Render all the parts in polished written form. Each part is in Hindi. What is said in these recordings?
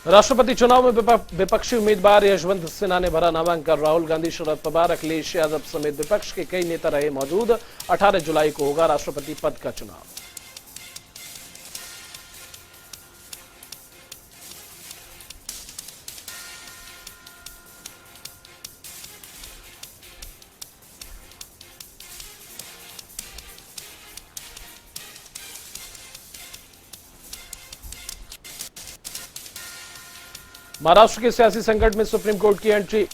राष्ट्रपति चुनाव में विपक्षी उम्मीदवार यशवंत सिन्हा ने भरा नामांकन। राहुल गांधी, शरद पवार, अखिलेश यादव समेत विपक्ष के कई नेता रहे मौजूद। 18 जुलाई को होगा राष्ट्रपति पद का चुनाव। महाराष्ट्र के सियासी संकट में सुप्रीम कोर्ट की एंट्री।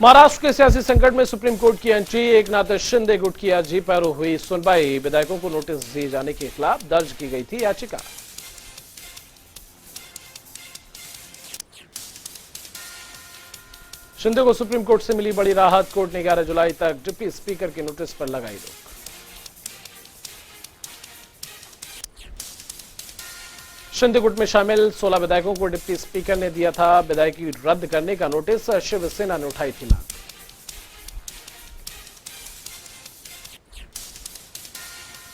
महाराष्ट्र के सियासी संकट में सुप्रीम कोर्ट की एंट्री। एकनाथ शिंदे गुट की अर्जी पर हुई सुनवाई। विधायकों को नोटिस दिए जाने के खिलाफ दर्ज की गई थी याचिका। शिंदे को सुप्रीम कोर्ट से मिली बड़ी राहत। कोर्ट ने 11 जुलाई तक डिप्टी स्पीकर के नोटिस पर लगाई रोक। शिंदे गुट में शामिल 16 विधायकों को डिप्टी स्पीकर ने दिया था विधायकी रद्द करने का नोटिस। शिवसेना ने उठाई थी मांग।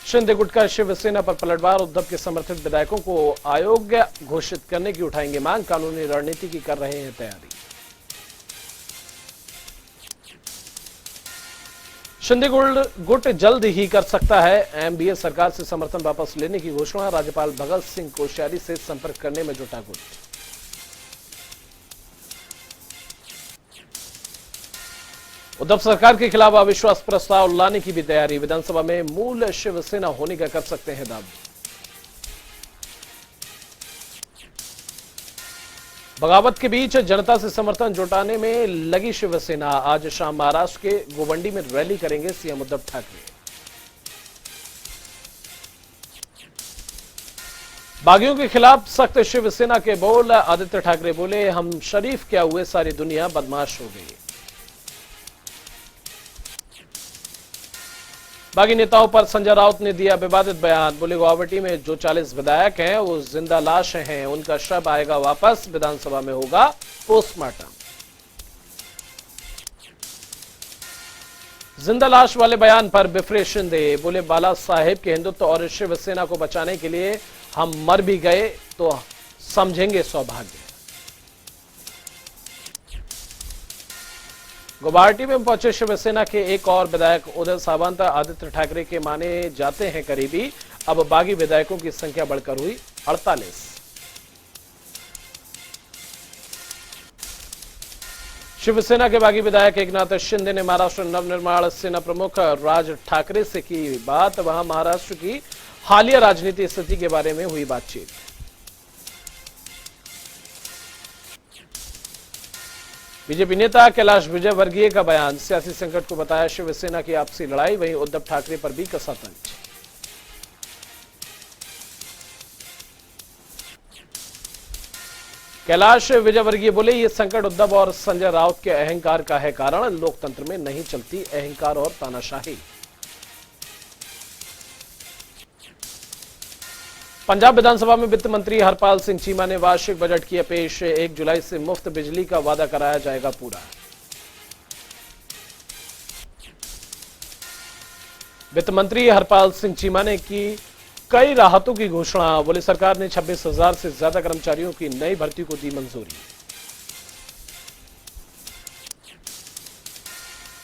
शिंदे गुट का शिवसेना पर पलटवार। उद्धव के समर्थित विधायकों को अयोग्य घोषित करने की उठाएंगे मांग। कानूनी रणनीति की कर रहे हैं तैयारी। शिंदे गुट जल्द ही कर सकता है एमबीए सरकार से समर्थन वापस लेने की घोषणा। राज्यपाल भगत सिंह कोश्यारी से संपर्क करने में जुटा गुट। उद्धव सरकार के खिलाफ अविश्वास प्रस्ताव लाने की भी तैयारी। विधानसभा में मूल शिवसेना होने का कर सकते हैं दावा। बगावत के बीच जनता से समर्थन जुटाने में लगी शिवसेना। आज शाम महाराष्ट्र के गोवंडी में रैली करेंगे सीएम उद्धव ठाकरे। बागियों के खिलाफ सख्त शिवसेना के बोल। आदित्य ठाकरे बोले, हम शरीफ क्या हुए, सारी दुनिया बदमाश हो गई। बागी नेताओं पर संजय राउत ने दिया विवादित बयान। बोले, गुवाहाटी में जो 40 विधायक हैं वो जिंदा लाश हैं, उनका शव आएगा वापस, विधानसभा में होगा पोस्टमार्टम। जिंदा लाश वाले बयान पर बिफरे शिंदे। बोले, बाला साहेब के हिंदुत्व और शिवसेना को बचाने के लिए हम मर भी गए तो समझेंगे सौभाग्य। गुवाहाटी में पहुंचे शिवसेना के एक और विधायक उदय सावंत आदित्य ठाकरे के माने जाते हैं करीबी। अब बागी विधायकों की संख्या बढ़कर हुई 48। शिवसेना के बागी विधायक एकनाथ शिंदे ने महाराष्ट्र नवनिर्माण सेना प्रमुख राज ठाकरे से की बात। वहां महाराष्ट्र की हालिया राजनीतिक स्थिति के बारे में हुई बातचीत। बीजेपी नेता कैलाश विजयवर्गीय का बयान। सियासी संकट को बताया शिवसेना की आपसी लड़ाई। वहीं उद्धव ठाकरे पर भी कसा तंज। कैलाश विजयवर्गीय बोले, ये संकट उद्धव और संजय राउत के अहंकार का है कारण। लोकतंत्र में नहीं चलती अहंकार और तानाशाही। पंजाब विधानसभा में वित्त मंत्री हरपाल सिंह चीमा ने वार्षिक बजट किया पेश। 1 जुलाई से मुफ्त बिजली का वादा कराया जाएगा पूरा। वित्त मंत्री हरपाल सिंह चीमा ने की कई राहतों की घोषणा। बोले, सरकार ने 26,000 से ज्यादा कर्मचारियों की नई भर्ती को दी मंजूरी।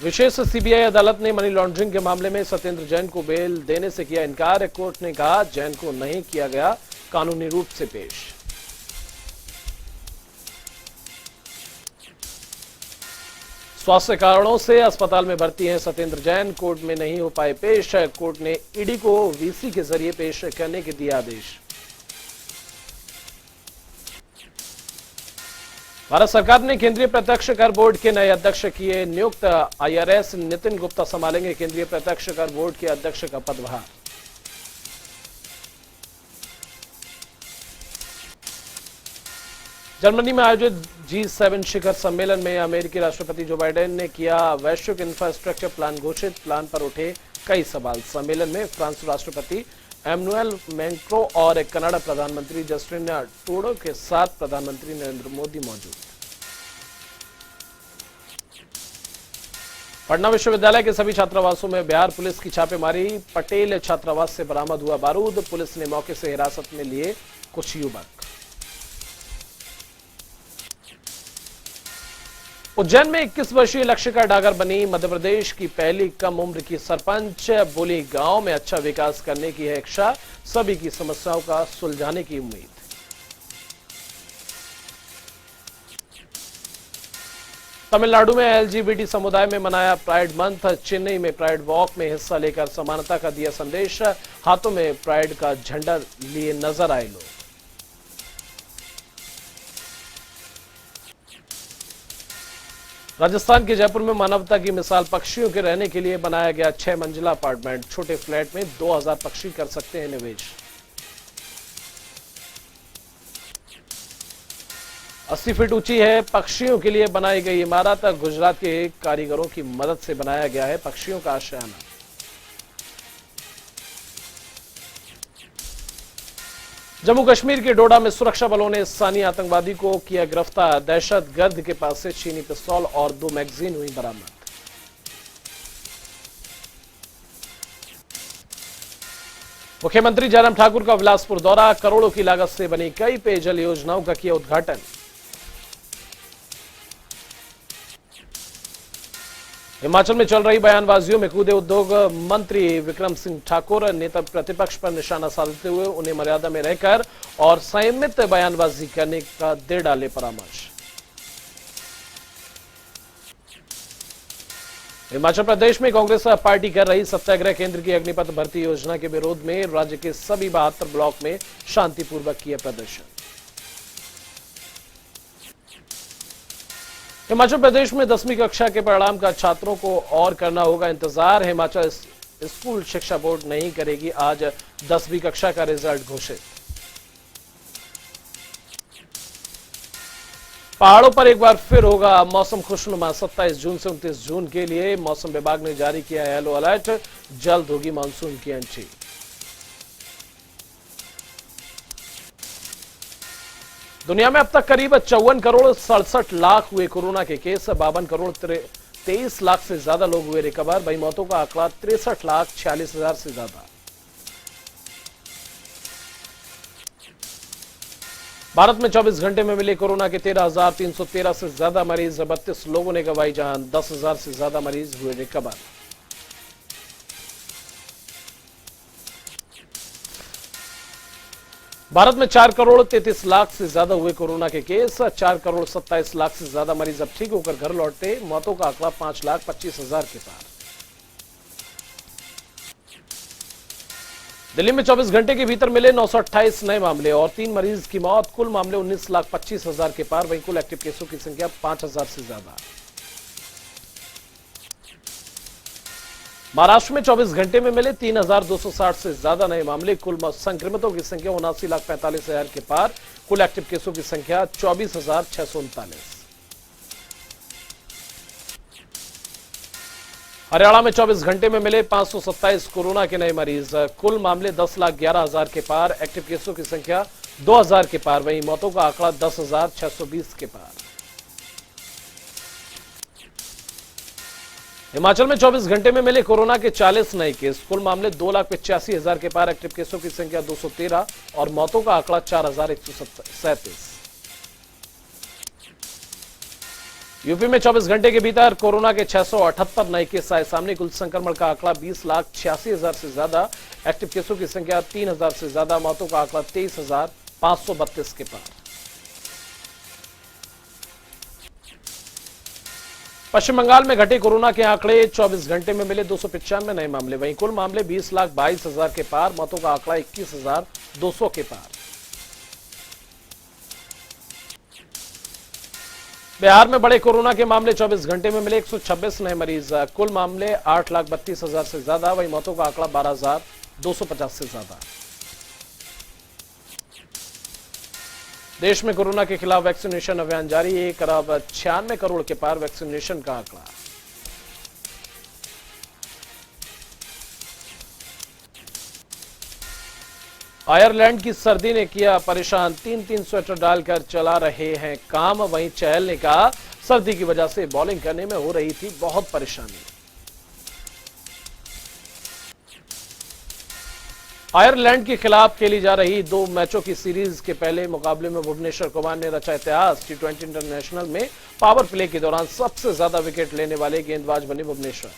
विशेष सीबीआई अदालत ने मनी लॉन्ड्रिंग के मामले में सत्येंद्र जैन को बेल देने से किया इनकार। कोर्ट ने कहा, जैन को नहीं किया गया कानूनी रूप से पेश। स्वास्थ्य कारणों से अस्पताल में भर्ती हैं सत्येंद्र जैन। कोर्ट में नहीं हो पाए पेश। कोर्ट ने ईडी को वीसी के जरिए पेश करने के दिया आदेश। भारत सरकार ने केंद्रीय प्रत्यक्ष कर बोर्ड के नए अध्यक्ष किए नियुक्त। आईआरएस नितिन गुप्ता संभालेंगे केंद्रीय प्रत्यक्ष कर बोर्ड के अध्यक्ष का पदभार। जर्मनी में आयोजित G7 शिखर सम्मेलन में अमेरिकी राष्ट्रपति जो बाइडेन ने किया वैश्विक इंफ्रास्ट्रक्चर प्लान घोषित। प्लान पर उठे कई सवाल। सम्मेलन में फ्रांस राष्ट्रपति एमनुएल मैक्रों और कनाडा प्रधानमंत्री जस्टिन ट्रूडो के साथ प्रधानमंत्री नरेंद्र मोदी मौजूद। पटना विश्वविद्यालय के सभी छात्रावासों में बिहार पुलिस की छापेमारी। पटेल छात्रावास से बरामद हुआ बारूद। पुलिस ने मौके से हिरासत में लिए कुछ युवक। उज्जैन में 21 वर्षीय लक्षिका डागर बनी मध्य प्रदेश की पहली कम उम्र की सरपंच। बोली, गांव में अच्छा विकास करने की है इच्छा, सभी की समस्याओं का सुलझाने की उम्मीद। तमिलनाडु में एलजीबीटी समुदाय में मनाया प्राइड मंथ। चेन्नई में प्राइड वॉक में हिस्सा लेकर समानता का दिया संदेश। हाथों में प्राइड का झंडा लिए नजर आए लोग। राजस्थान के जयपुर में मानवता की मिसाल, पक्षियों के रहने के लिए बनाया गया 6 मंजिला अपार्टमेंट। छोटे फ्लैट में 2000 पक्षी कर सकते हैं निवेश। 80 फीट ऊंची है पक्षियों के लिए बनाई गई इमारत। गुजरात के कारीगरों की मदद से बनाया गया है पक्षियों का आशियाना। जम्मू कश्मीर के डोडा में सुरक्षा बलों ने स्थानीय आतंकवादी को किया गिरफ्तार। दहशतगर्द के पास से चीनी पिस्तौल और 2 मैगजीन हुई बरामद। मुख्यमंत्री जयराम ठाकुर का बिलासपुर दौरा। करोड़ों की लागत से बनी कई पेयजल योजनाओं का किया उद्घाटन। हिमाचल में चल रही बयानबाजियों में कूदे उद्योग मंत्री विक्रम सिंह ठाकुर। नेता प्रतिपक्ष पर निशाना साधते हुए उन्हें मर्यादा में रहकर और संयमित बयानबाजी करने का दे डाले परामर्श। हिमाचल प्रदेश में कांग्रेस पार्टी कर रही सत्याग्रह। केंद्र की अग्निपथ भर्ती योजना के विरोध में राज्य के सभी 72 ब्लॉक में शांतिपूर्वक किया प्रदर्शन। हिमाचल प्रदेश में 10वीं कक्षा के परिणाम का छात्रों को और करना होगा इंतजार। हिमाचल स्कूल शिक्षा बोर्ड नहीं करेगी आज 10वीं कक्षा का रिजल्ट घोषित। पहाड़ों पर एक बार फिर होगा मौसम खुशनुमा। 27 जून से 29 जून के लिए मौसम विभाग ने जारी किया है येलो अलर्ट। जल्द होगी मानसून की एंट्री। दुनिया में अब तक करीब 54 करोड़ 67 लाख हुए कोरोना के केस। 52 करोड़ 23 लाख से ज्यादा लोग हुए रिकवर। वहीं मौतों का आंकड़ा 63 लाख 46 हजार से ज्यादा। भारत में 24 घंटे में मिले कोरोना के 13,313 से ज्यादा मरीज। 32 लोगों ने गंवाई जान। 10,000 से ज्यादा मरीज हुए रिकवर। भारत में 4 करोड़ 33 लाख से ज्यादा हुए कोरोना के केस। 4 करोड़ 27 लाख से ज्यादा मरीज अब ठीक होकर घर लौटे। मौतों का आंकड़ा 5,25,000 के पार। दिल्ली में 24 घंटे के भीतर मिले 928 नए मामले और 3 मरीज की मौत। कुल मामले 19,25,000 के पार। वहीं कुल एक्टिव केसों की संख्या 5,000 से ज्यादा। महाराष्ट्र में 24 घंटे में मिले 3,260 से ज्यादा नए मामले। कुल संक्रमितों की संख्या 79,45,000 के पार। कुल एक्टिव केसों की संख्या 24,639। हरियाणा में 24 घंटे में मिले 527 कोरोना के नए मरीज। कुल मामले 10,11,000 के पार। एक्टिव केसों की संख्या 2,000 के पार। वहीं मौतों का आंकड़ा 10,620 के पार। हिमाचल में 24 घंटे में मिले कोरोना के 40 नए केस। कुल मामले 2,85,000 के पार। एक्टिव केसों की संख्या 213 और मौतों का आंकड़ा 4,137। यूपी में 24 घंटे के भीतर कोरोना के 678 नए केस आए सामने। कुल संक्रमण का आंकड़ा 20,86,000 से ज्यादा। एक्टिव केसों की संख्या 3,000 से ज्यादा। मौतों का आंकड़ा 23,532 के पार। पश्चिम बंगाल में घटे कोरोना के आंकड़े। 24 घंटे में मिले 295 नए मामले। वहीं कुल मामले 20,22,000 के पार। मौतों का आंकड़ा 21,200 के पार। बिहार में बड़े कोरोना के मामले। 24 घंटे में मिले 126 नए मरीज। कुल मामले 8,32,000 से ज्यादा। वहीं मौतों का आंकड़ा 12,250 से ज्यादा। देश में कोरोना के खिलाफ वैक्सीनेशन अभियान जारी। 1,96 करोड़ के पार वैक्सीनेशन का आंकड़ा। आयरलैंड की सर्दी ने किया परेशान। 3-3 स्वेटर डालकर चला रहे हैं काम। वहीं चहल ने कहा सर्दी की वजह से बॉलिंग करने में हो रही थी बहुत परेशानी। आयरलैंड के खिलाफ खेली जा रही 2 मैचों की सीरीज के पहले मुकाबले में भुवनेश्वर कुमार ने रचा इतिहास। T20 इंटरनेशनल में पावर प्ले के दौरान सबसे ज्यादा विकेट लेने वाले गेंदबाज बने भुवनेश्वर।